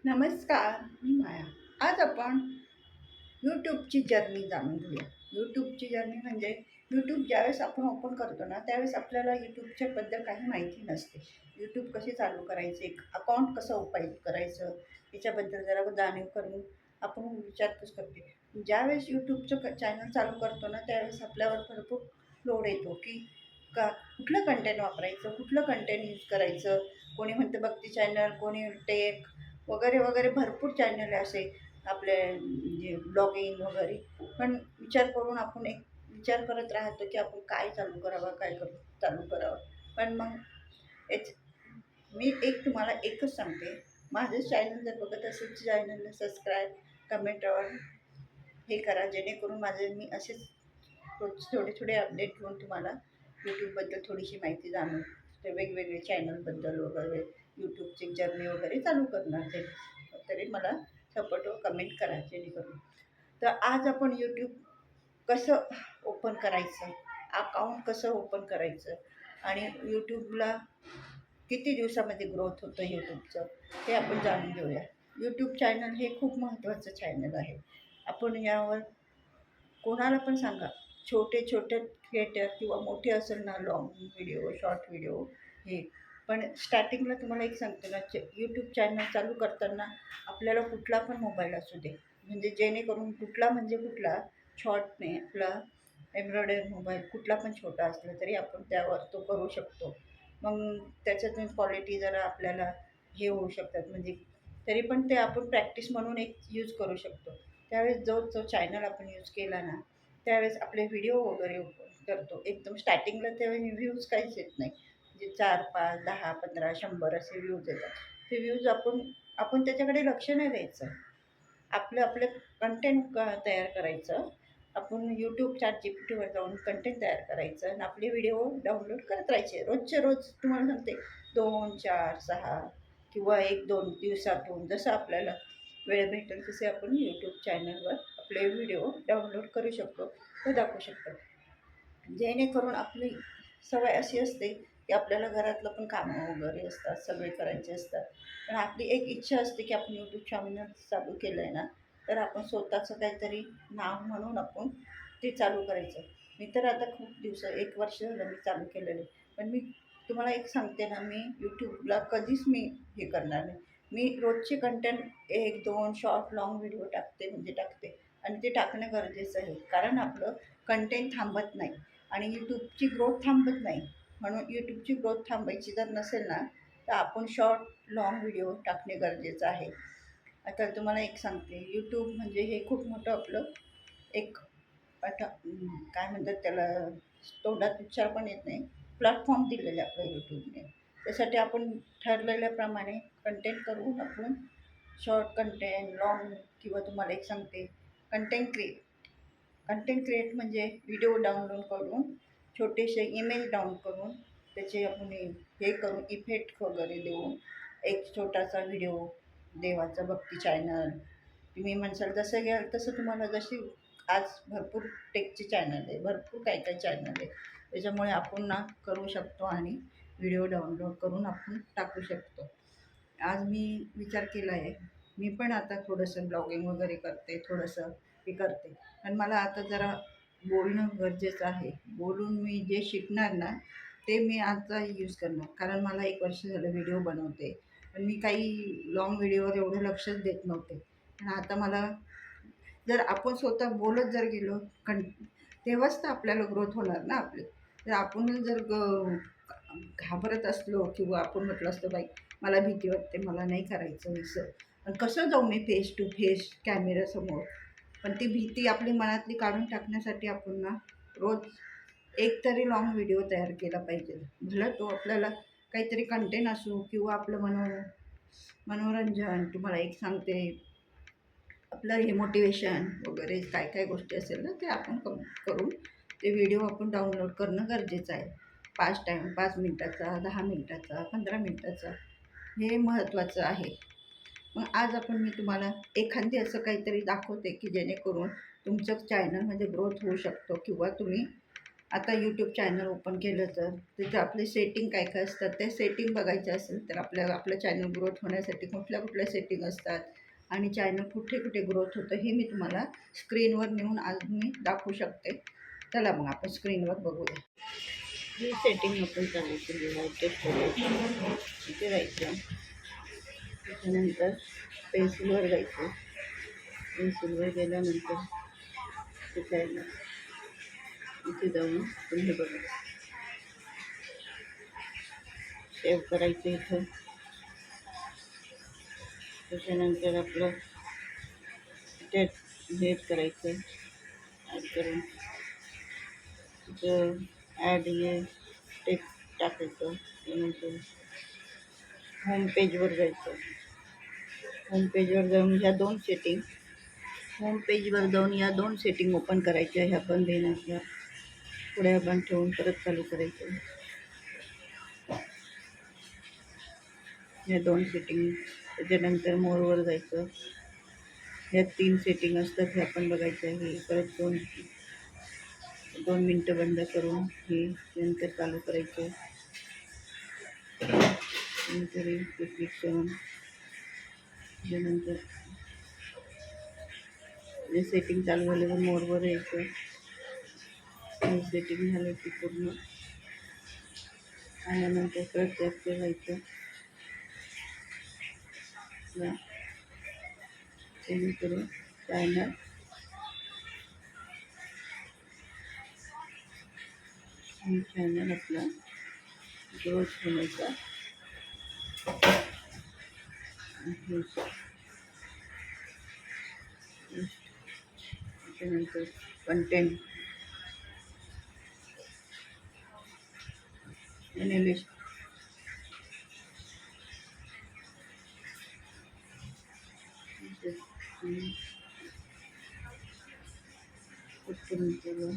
नमस्कार, मी माया. आज आपण यूट्यूबची जर्नी जाणून घेऊया. यूट्यूबची जर्नी म्हणजे यूट्यूब ज्यावेळेस आपण ओपन करतो ना, त्यावेळेस आपल्याला यूट्यूबच्याबद्दल काही माहिती नसते. यूट्यूब कसे चालू करायचे, एक अकाउंट कसं ओपन करायचं, याच्याबद्दल जरा जाणीव करून आपण विचारपूस करते. ज्यावेळेस यूट्यूबचं चॅनल चालू करतो ना, त्यावेळेस आपल्यावर भरपूर लोड येतो, की का कुठलं कंटेंट वापरायचं, कुठलं कंटेंट यूज करायचं. कोणी म्हणतं भक्ती चॅनल, कोणी टेक वगैरे वगैरे भरपूर चॅनल आहे असे आपले म्हणजे ब्लॉगिंग वगैरे. पण विचार करून आपण एक विचार करत राहतो की आपण काय चालू करावं, काय चालू करावं. पण मग याच मी एक तुम्हाला एकच सांगते, माझं चॅनल जर बघत असेल चॅनलला सबस्क्राईब, कमेंटवर हे करा, जेणेकरून मी असेच रोज थोडे थोडे अपडेट घेऊन तुम्हाला यूट्यूबबद्दल थोडीशी माहिती जाणून ते वेगवेगळे चॅनलबद्दल वगैरे यूट्यूबची जर्नी वगैरे चालू करणार ते. तरी मला सपोर्ट व कमेंट करा जेणेकरून. तर आज आपण यूट्यूब कसं ओपन करायचं, अकाउंट कसं ओपन करायचं आणि यूट्यूबला किती दिवसामध्ये ग्रोथ होतं यूट्यूबचं, हे आपण जाणून घेऊया. यूट्यूब चॅनल हे खूप महत्त्वाचं चॅनल आहे. आपण यावर कोणाला पण सांगा, छोटे छोटे क्रिएटर किंवा मोठे असेल ना, लॉंग व्हिडिओ, शॉर्ट व्हिडिओ हे. पण स्टार्टिंगला तुम्हाला एक सांगते ना, यूट्यूब चॅनल चालू करताना आपल्याला कुठला पण मोबाईल असू दे, म्हणजे जेणेकरून कुठला म्हणजे कुठला शॉर्टने आपला एम्ब्रॉयडरी मोबाईल कुठला पण छोटा असला तरी आपण त्यावर तो करू शकतो. मग त्याच्यातून क्वालिटी जरा आपल्याला हे होऊ शकतात, म्हणजे तरी पण ते आपण प्रॅक्टिस म्हणून एक यूज करू शकतो. त्यावेळेस जो जो चॅनल आपण यूज केला ना, त्यावेळेस आपले व्हिडिओ वगैरे करतो एकदम स्टार्टिंगला, त्यावेळी व्ह्यूज काहीच येत नाही. म्हणजे 4, 5, 10, 15, 100 असे व्ह्यूज येतात. ते व्ह्यूज आपण आपण त्याच्याकडे लक्ष नाही द्यायचं. आपलं आपलं कंटेंट तयार करायचं. आपण यूट्यूब ChatGPTवर जाऊन कंटेंट तयार करायचं आणि आपले व्हिडिओ डाउनलोड करत राहायचे. रोजचे रोज तुम्हाला सांगते 2, 4, 6 किंवा 1-2 दिवसातून जसं आपल्याला वेळ भेटेल तसे आपण यूट्यूब चॅनलवर आपले व्हिडिओ डाउनलोड करू शकतो व दाखवू शकतो. जेणेकरून आपली सवय अशी असते की आपल्याला घरातलं पण कामं वगैरे असतात, सगळे करायचे असतात. पण आपली एक इच्छा असते की आपण यूट्यूब चॅनल चालू केलं आहे ना, तर आपण स्वतःचं काहीतरी नाव म्हणून आपण ते चालू करायचं. मी तर आता खूप 1 वर्ष झालं मी चालू केलेलं आहे. पण मी तुम्हाला एक सांगते ना, मी यूट्यूबला कधीच मी हे करणार नाही. मी रोजचे कंटेंट 1-2 शॉर्ट लाँग व्हिडिओ टाकते म्हणजे टाकते आणि ते टाकणं गरजेचं आहे. कारण आपलं कंटेंट थांबत नाही आणि यूट्यूबची ग्रोथ थांबत नाही. म्हणून यूट्यूबची ग्रोथ थांबायची जर नसेल ना, तर आपण शॉर्ट लाँग व्हिडिओ टाकणे गरजेचं आहे. आता तुम्हाला एक सांगते, यूट्यूब म्हणजे हे खूप मोठं आपलं एक आता काय म्हणतात त्याला, तोंडात उच्चार पण येत नाही, प्लॅटफॉर्म दिलेलं आहे आपल्या यूट्यूबने. त्यासाठी आपण ठरलेल्याप्रमाणे कंटेंट करून आपण शॉर्ट कंटेंट, लाँग किंवा तुम्हाला एक सांगते कंटेंट क्रिएट म्हणजे व्हिडिओ डाउनलोड करून, छोटेसे इमेज डाउन करून, त्याचे आपण हे करून इफेक्ट वगैरे देऊन एक छोटासा व्हिडिओ, देवाचा भक्ती चॅनल, तुम्ही म्हणसाल जसं घ्याल तसं तुम्हाला जशी. आज भरपूर टेकचे चॅनल आहे, भरपूर काय काय चॅनल आहे. त्याच्यामुळे आपण ना करू शकतो आणि व्हिडिओ डाउनलोड करून आपण टाकू शकतो. आज मी विचार केला आहे, मी पण आता थोडंसं ब्लॉगिंग वगैरे करते, थोडंसं हे करते. पण मला आता जरा बोलणं गरजेचं आहे. बोलून मी जे शिकणार ना, ते मी आता यूज करणार. कारण मला 1 वर्ष झालं व्हिडिओ बनवते. पण मी काही लाँग व्हिडिओवर एवढं लक्षच देत नव्हते. पण आता मला जर आपण स्वतः बोलत जर गेलो तेव्हाच तर आपल्याला ग्रोथ होणार ना आपली. तर आपण जर घाबरत असलो किंवा आपण म्हटलं असतं, "बाई मला भीती वाटते, मला नाही करायचं असं." पण कसं जाऊ मी फेस टू फेस कॅमेऱ्यासमोर? पण ती भीती आपली मनातली काढून टाकण्यासाठी आपण ना रोज एक तरी लाँग व्हिडिओ तयार केला पाहिजे. भलं तो आपल्याला काहीतरी कंटेंट असो किंवा आपलं मनोरंजन. तुम्हाला एक सांगते, आपलं हे मोटिवेशन वगैरे काय काय गोष्टी असेल ना, ते आपण करून ते व्हिडिओ आपण डाउनलोड करणं गरजेचं आहे. 5 मिनटाचा, 10 मिनटाचा, 15 मिनटाचा, हे महत्त्वाचं आहे. मग आज मी तुम्हाला एखादी असं काहीतरी दाखवते की जेणेकरून तुमचं चॅनलमध्ये ग्रोथ होऊ शकतो किंवा तुम्ही आता यूट्यूब चॅनल ओपन केलं तर तिथे आपले सेटिंग काय काय असतात, ते सेटिंग बघायचे असेल तर आपलं चॅनल ग्रोथ होण्यासाठी कुठल्या कुठल्या सेटिंग असतात आणि चॅनल कुठे कुठे ग्रोथ होतं हे मी तुम्हाला स्क्रीनवर नेऊन आज मी दाखवू शकते. चला मग आपण स्क्रीनवर बघूया. ही सेटिंग आपण चालू केली आहे, टेस्ट करायची. इथे जायचं, त्याच्यानंतर पेन्सिलवर जायचं. पेन्सिलवर गेल्यानंतर तिथे आहे ना, इथे जाऊन तुम्ही बघा सेव्ह करायचं इथं. त्याच्यानंतर आपलं ते हेच करायचं, ॲड करून तिथं ॲड हे टेक्स्ट टाकायचं. त्यानंतर होम पेजवर जायचं. होम पेजवर जाऊन या दोन सेटिंग ओपन करायच्या. ह्या पण देण्याच्या पुढे आपण ठेवून परत चालू करायचं. या दोन सेटिंग, त्याच्यानंतर मोरवर जायचं. ह्या 3 सेटिंग असतात, हे आपण बघायचं आहे. परत 2 मिनटं बंद करून हे नंतर चालू करायचं. नंतर क्लिक करून त्यानंतर जे सेटिंग चालू झाल्यावर मोरवर यायचं. सेटिंग झालं की पूर्ण आल्यानंतर परत जास्त व्हायचं. जेणेकरून चॅनल आपला ग्रोथ होण्याचा त्याच्यानंतर कंटेंट एनालिस्ट उत्तम केलं.